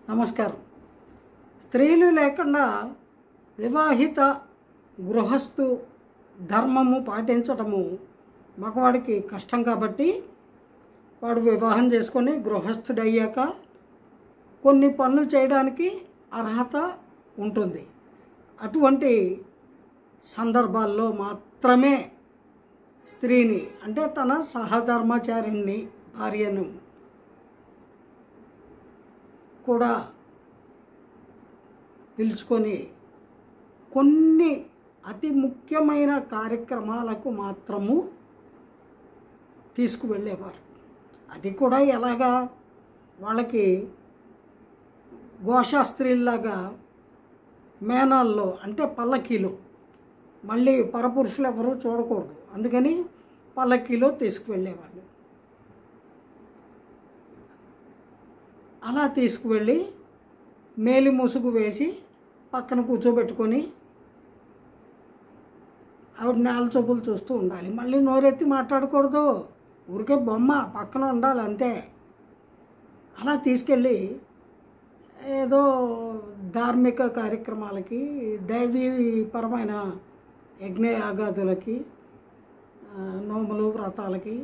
నమస్కారం. స్త్రీలు లేకుండా వివాహిత గృహస్థు ధర్మము పాటించటము మగవాడికి కష్టం కాబట్టి వాడు వివాహం చేసుకొని గృహస్థుడయ్యాక కొన్ని పనులు చేయడానికి అర్హత ఉంటుంది. అటువంటి సందర్భాల్లో మాత్రమే స్త్రీని అంటే తన సహధర్మచారిణి భార్యను కూడా పిలుచుకొని కొన్ని అతి ముఖ్యమైన కార్యక్రమాలకు మాత్రము తీసుకువెళ్ళేవారు. అది కూడా ఎలాగా, వాళ్ళకి గోశాస్త్రీలాగా మేనాల్లో అంటే పల్లకీలో, మళ్ళీ పరపురుషులు ఎవరూ చూడకూడదు, అందుకని పల్లకీలో తీసుకువెళ్ళేవాళ్ళు. అలా తీసుకువెళ్ళి మేలి ముసుగు వేసి పక్కన కూర్చోబెట్టుకొని ఆవిడ నేల చూపులు చూస్తూ ఉండాలి. మళ్ళీ నోరెత్తి మాట్లాడకూడదు, ఊరికే బొమ్మ పక్కన ఉండాలి అంతే. అలా తీసుకెళ్ళి ఏదో ధార్మిక కార్యక్రమాలకి, దైవీపరమైన యజ్ఞయాగాదులకి, నోములు వ్రతాలకి,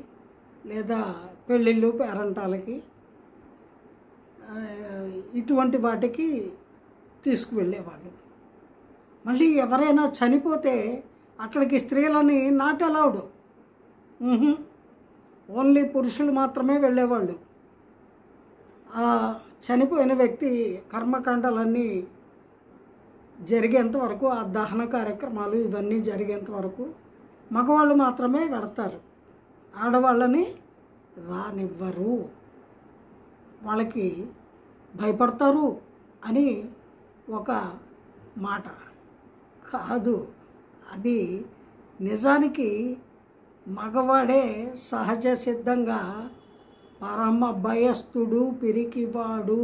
లేదా పెళ్ళిళ్ళు పేరంటాలకి, ఇటువంటి వాటికి తీసుకువెళ్ళేవాళ్ళు. మళ్ళీ ఎవరైనా చనిపోతే అక్కడికి స్త్రీలని నాట్ అలౌడ్, ఓన్లీ పురుషులు మాత్రమే వెళ్ళేవాళ్ళు. ఆ చనిపోయిన వ్యక్తి కర్మకాండాలన్నీ జరిగేంత వరకు, ఆ దహన కార్యక్రమాలు ఇవన్నీ జరిగేంత వరకు మగవాళ్ళు మాత్రమే వెడతారు, ఆడవాళ్ళని రానివ్వరు, వాళ్ళకి భయపడతారు అని ఒక మాట కాదు. అది నిజానికి మగవాడే సహజ సిద్ధంగా పరమ భయస్థుడు, పిరికివాడు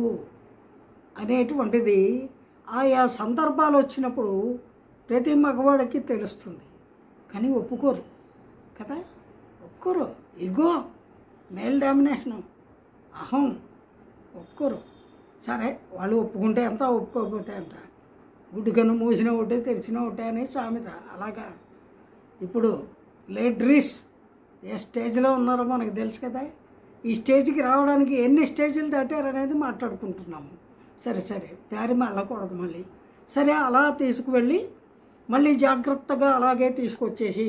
అనేటువంటిది ఆయా సందర్భాలు వచ్చినప్పుడు ప్రతి మగవాడికి తెలుస్తుంది. కానీ ఒప్పుకోరు కదా, ఒప్పుకోరు. ఇగో, మేల్ డామినేషను, అహం, ఒప్పుకోరు. సరే, వాళ్ళు ఒప్పుకుంటే ఎంత, ఒప్పుకోకపోతే ఎంత, గుడ్డుకన్ను మూసిన ఒకటే తెరిచిన ఒకటే అని సామెత. అలాగా ఇప్పుడు లేడీస్ ఏ స్టేజ్లో ఉన్నారో మనకు తెలుసు కదా. ఈ స్టేజ్కి రావడానికి ఎన్ని స్టేజ్లు దాటారనేది మాట్లాడుకుంటున్నాము. సరే సరే, దారి వెళ్ళకూడదు మళ్ళీ. సరే, అలా తీసుకువెళ్ళి మళ్ళీ జాగ్రత్తగా అలాగే తీసుకొచ్చేసి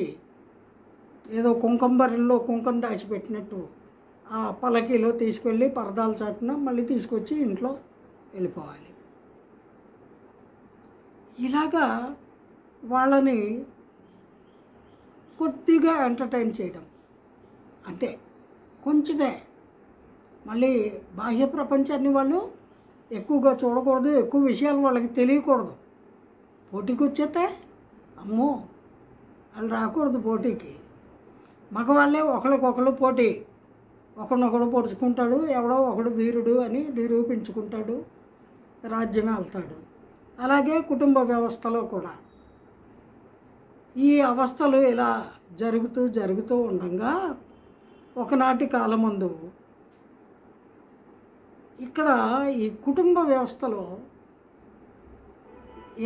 ఏదో కుంకుమ బరిలో కుంకుమ దాచిపెట్టినట్టు ఆ పల్లకీలో తీసుకెళ్ళి పరదాల చాటున మళ్ళీ తీసుకొచ్చి ఇంట్లో వెళ్ళిపోవాలి. ఇలాగా వాళ్ళని కొద్దిగా ఎంటర్టైన్ చేయడం అంతే, కొంచెమే. మళ్ళీ బాహ్య ప్రపంచాన్ని వాళ్ళు ఎక్కువగా చూడకూడదు, ఎక్కువ విషయాలు వాళ్ళకి తెలియకూడదు. పోటీకి వచ్చేస్తే అమ్మో, వాళ్ళు రాకూడదు పోటీకి. మగవాళ్ళే ఒకరికొకరు పోటీ, ఒకరినొకడు పొడుచుకుంటాడు, ఎవడో ఒకడు వీరుడు అని నిరూపించుకుంటాడు, రాజ్యం వెళ్తాడు. అలాగే కుటుంబ వ్యవస్థలో కూడా ఈ అవస్థలు ఇలా జరుగుతూ ఉండగా ఒకనాటి కాలమందు ఇక్కడ ఈ కుటుంబ వ్యవస్థలో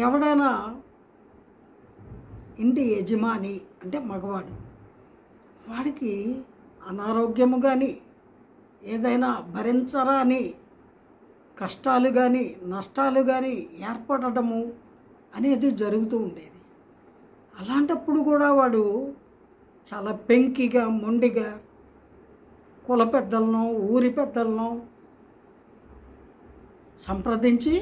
ఎవడైనా ఇంటి యజమాని అంటే మగవాడు, వాడికి అనారోగ్యము కానీ, ఏదైనా భరించరాని కష్టాలు కానీ, నష్టాలు కానీ ఏర్పడటము అనేది జరుగుతూ ఉండేది. అలాంటప్పుడు కూడా వాడు చాలా పెంకిగా, మొండిగా కుల పెద్దలను, ఊరి పెద్దలను సంప్రదించి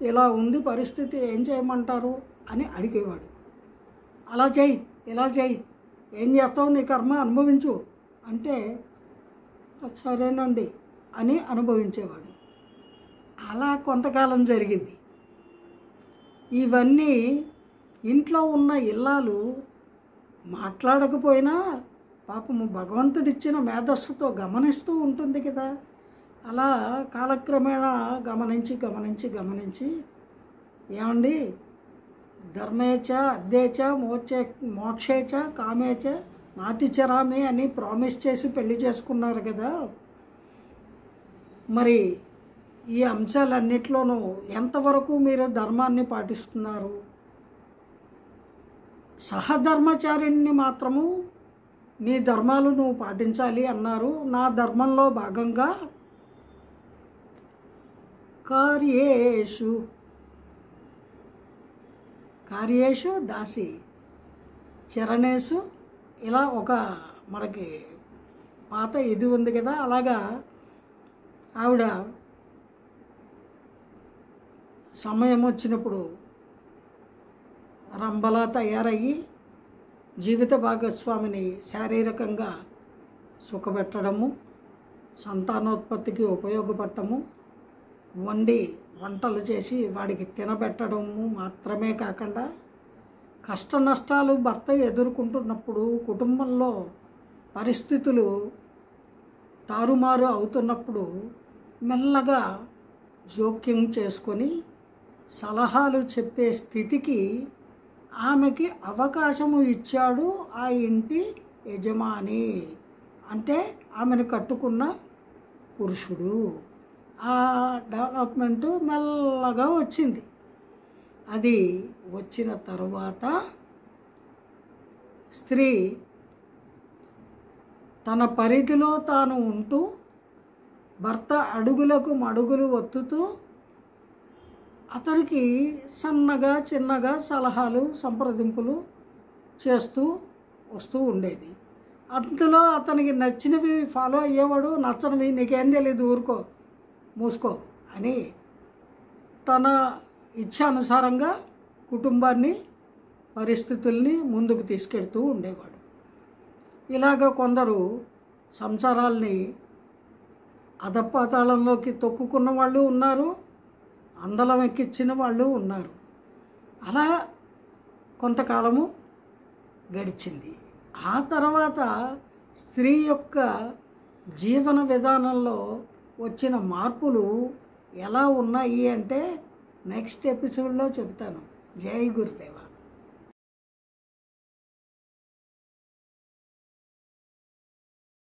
ఇలా ఉంది పరిస్థితి, ఏం చేయమంటారు అని అడిగేవాడు. అలా చేయి, ఇలా చేయి, ఏం చేస్తావు, నీ కర్మ అనుభవించు అంటే సరేనండి అని అనుభవించేవాడు. అలా కొంతకాలం జరిగింది. ఇవన్నీ ఇంట్లో ఉన్న ఇల్లాలు మాట్లాడకపోయినా పాపము భగవంతుడిచ్చిన మేధస్సుతో గమనిస్తూ ఉంటుంది కదా. అలా కాలక్రమేణా గమనించి ఏమండి, ధర్మేచ అద్దేచ మోక్షేచ కామేచ నాతిచరామి అని ప్రామిస్ చేసి పెళ్లి చేసుకున్నారు కదా, మరి ఈ అంశాలన్నిట్లోనూ ఎంతవరకు మీరు ధర్మాన్ని పాటిస్తున్నారు? సహధర్మచారిణ్ణి మాత్రము నీ ధర్మాలు నువ్వు పాటించాలి అన్నారు. నా ధర్మంలో భాగంగా కార్యేషు దాసి చరణేషు, ఇలా ఒక మనకి పాత ఇది ఉంది కదా, అలాగా ఆవిడ సమయం వచ్చినప్పుడు రంభలా తయారయ్యి జీవిత భాగస్వామిని శారీరకంగా సుఖపెట్టడము, సంతానోత్పత్తికి ఉపయోగపడటము, వంటలు చేసి వాడికి తినబెట్టడము మాత్రమే కాకుండా కష్ట నష్టాలు భర్త ఎదుర్కొంటున్నప్పుడు, కుటుంబంలో పరిస్థితులు తారుమారు అవుతున్నప్పుడు మెల్లగా జోక్యం చేసుకొని సలహాలు చెప్పే స్థితికి ఆమెకి అవకాశము ఇచ్చాడు ఆ ఇంటి యజమాని, అంటే ఆమెను కట్టుకున్న పురుషుడు. ఆ డెవలప్మెంటు మెల్లగా వచ్చింది. అది వచ్చిన తరువాత స్త్రీ తన పరిధిలో తాను ఉంటూ భర్త అడుగులకు మడుగులు ఒత్తుతూ అతనికి సన్నగా చిన్నగా సలహాలు సంప్రదింపులు చేస్తూ వస్తూ ఉండేది. అందులో అతనికి నచ్చినవి ఫాలో అయ్యేవాడు, నచ్చనివి నీకేం తెలియదు ఊరుకో మూసుకో అని తన ఇచ్ఛానుసారంగా కుటుంబాన్ని పరిస్థితుల్ని ముందుకు తీసుకెడుతూ ఉండేవాడు. ఇలాగ కొందరు సంసారాల్ని అధపాతాళంలోకి తొక్కుకున్న వాళ్ళు ఉన్నారు, అందలం ఎక్కించిన వాళ్ళు ఉన్నారు. అలా కొంతకాలము గడిచింది. ఆ తర్వాత స్త్రీ యొక్క జీవన విధానంలో వచ్చిన మార్పులు ఎలా ఉన్నాయి అంటే నెక్స్ట్ ఎపిసోడ్లో చెప్తాను. జై గురుదేవ.